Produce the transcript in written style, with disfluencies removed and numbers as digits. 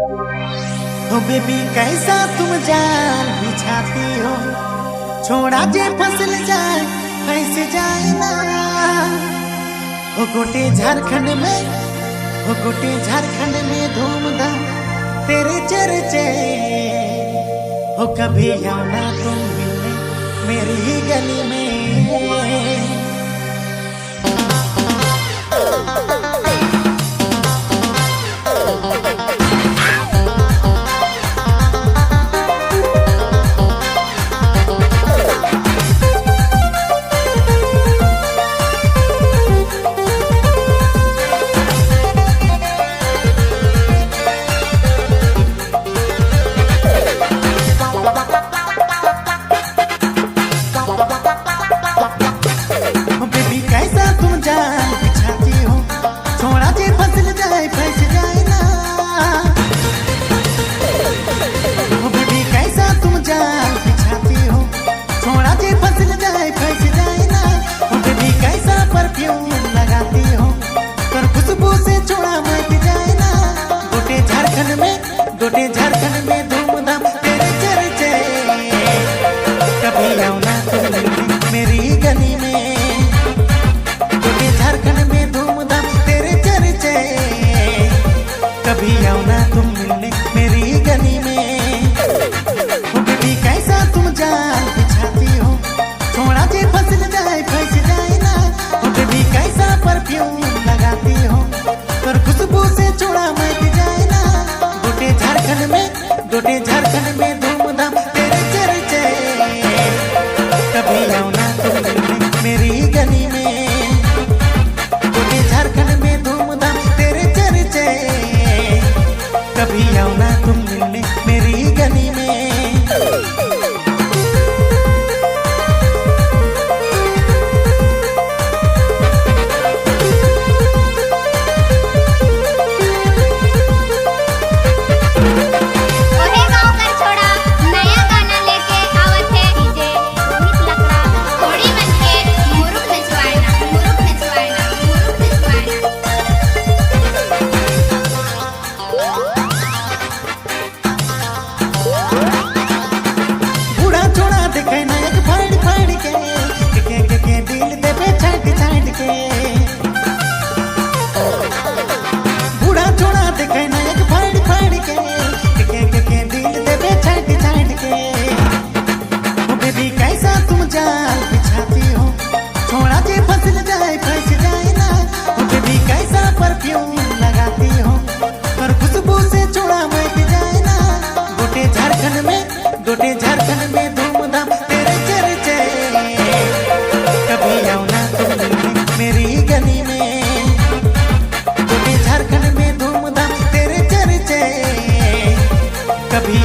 हो बेबी कैसा तुम जाल बिछाती हो, छोड़ा जे फसल जाए कैसे जाए ना। हो गोटे झारखंड में, हो गोटे झारखंड में धूमधाम तेरे चर्चे। हो कभी आना तुम मिलने मेरी ही गली में। गोटे झारखंड में धूमधाम तेरे चर्चे। कभी आना तुम मिलने मेरी गली में। गोटे झारखंड में धूमधाम तेरे चर्चे। कभी आना तुम मिलने मेरी गली में। हो बेबी कैसा तुम जाल बिछाती हो, छोड़ा जे फसल जाए फंस जाए ना। हो बेबी कैसा परफ्यूम लगाती हो, पर खुशबू से छोड़ा मच जाए ना। गोटे झारखंड में धूमधाम तेरे चर्चे। कभी आना तुम मिलने मेरी गली में। गोटे झारखंड में धूमधाम तेरे चर्चे। कभी आना तुम मिलने मेरी गली में। बूढ़ा छोड़ा देखे ना एक फाड़ फाड़ के, दिल देवे छाट छाट के। हो बेबी कैसा तुम जाल बिछाती हो, छोड़ा जे फसल जाए फंस जाए ना। हो बेबी कैसा परफ्यूम लगाती हो, पर खुशबू से छोड़ा मच जाए ना। गोटे झारखंड में धूमधाम तेरे चर्चे। कभी आना तुम मिलने मेरी गली में। झारखंड में धूमधाम तेरे चर्चे। कभी